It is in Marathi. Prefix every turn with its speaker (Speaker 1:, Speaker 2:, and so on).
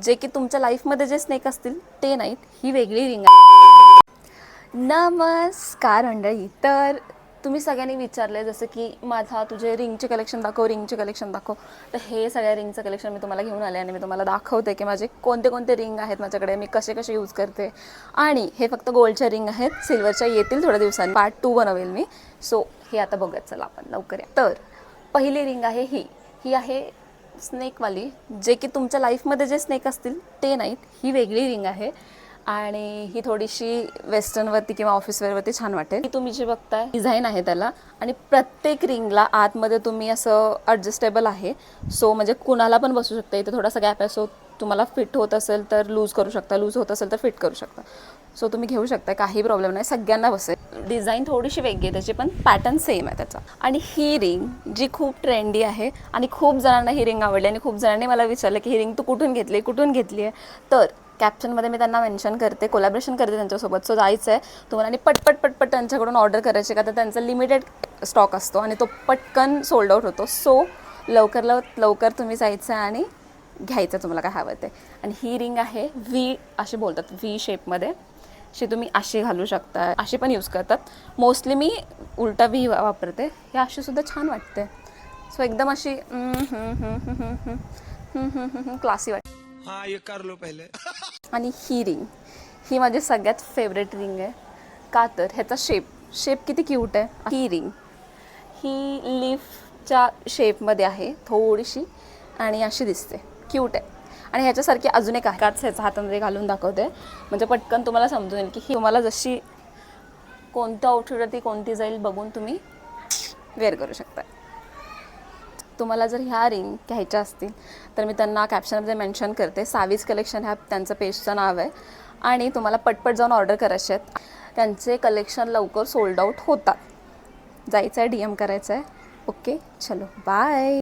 Speaker 1: जे की तुमच्या लाईफमध्ये जे स्नेक असतील ते नाहीत, ही वेगळी रिंग आहे. नमस्कार मंडळी. तर तुम्ही सगळ्यांनी विचारले जसं की माझा तुझे रिंगचे कलेक्शन दाखव, रिंगचे कलेक्शन दाखव. तर हे सगळ्या रिंगचं कलेक्शन मी तुम्हाला घेऊन आले आणि मी तुम्हाला दाखवते की माझे कोणते कोणते रिंग आहेत माझ्याकडे, मी कसे कसे यूज करते. आणि हे फक्त गोल्डच्या रिंग आहेत, सिल्वरच्या येतील थोड्या दिवसांनी, पार्ट 2 बनवेल मी. सो हे आता बघत चला आपण लवकर या. तर पहिली रिंग आहे ही आहे स्नेकवाली, जे की तुमच्या लाईफमध्ये जे स्नेक असतील ते नाहीत, ही वेगळी रिंग आहे. आणि ही थोडीशी वेस्टर्नवरती किंवा ऑफिसवेअरवरती छान वाटेल. ही तुम्ही जी बघताय डिझाईन आहे त्याला, आणि प्रत्येक रिंगला आतमध्ये तुम्ही असं ॲडजस्टेबल आहे. सो म्हणजे कुणाला पण बसू शकता. इथे थोडासा गॅप आहे, सो तुम्हाला फिट होत असेल तर लूज करू शकता, लूज होत असेल तर फिट करू शकता. सो तुम्ही घेऊ शकता, काही प्रॉब्लेम नाही, सगळ्यांना बसेल. डिझाईन थोडीशी वेगळी आहे त्याची, पण पॅटर्न सेम आहे त्याचा. आणि ही रिंग जी खूप ट्रेंडी आहे आणि खूप जणांना ही रिंग आवडली आणि खूप जणांनी मला विचारलं की ही रिंग तू कुठून घेतली आहे. तर कॅप्शनमध्ये मी त्यांना मेन्शन करते, कोलॅबरेशन करते त्यांच्यासोबत. सो जायचं आहे तुम्हाला आणि पटपट त्यांच्याकडून ऑर्डर करायचे, का तर त्यांचा लिमिटेड स्टॉक असतो आणि तो पटकन सोल्ड आउट होतो. सो लवकर तुम्ही जायचं आहे आणि घ्यायचं तुम्हाला काय हवं ते. आणि ही रिंग आहे व्ही, अशी बोलतात, व्ही शेपमध्ये. अशी तुम्ही अशी घालू शकता, अशी पण यूज करतात. मोस्टली मी उलटा व्ही वापरते. हे अशी सुद्धा छान वाटते. सो एकदम अशी क्लासी वाटते.
Speaker 2: हाँ ये कर लो पहले.
Speaker 1: आणि ही रिंग ही माझी सगळ्यात फेवरेट रिंग आहे. का तर ह्याचा शेप किती क्यूट आहे. ही रिंग ही लीफच्या शेपमध्ये आहे थोडीशी आणि अशी दिसते, क्यूट आहे. आणि ह्याच्यासारखी अजून एक आहे, काच ह्याचा हातामध्ये घालून दाखवते म्हणजे पटकन तुम्हाला समजून येईल की ही तुम्हाला जशी कोणत्या आउटफिटवरती कोणती जाईल बघून तुम्ही वेअर करू शकता. तुम्हाला जर ह्या रिंग घ्यायच्या असतील तर मी त्यांना कॅप्शनमध्ये मेन्शन करते. सावीज कलेक्शन ह्या त्यांचं पेजचं नाव आहे. आणि तुम्हाला पटपट जाऊन ऑर्डर करायचे आहेत. त्यांचे कलेक्शन लवकर सोल्ड आउट होतात. जायचं आहे, DM करायचं आहे. ओके, चलो बाय.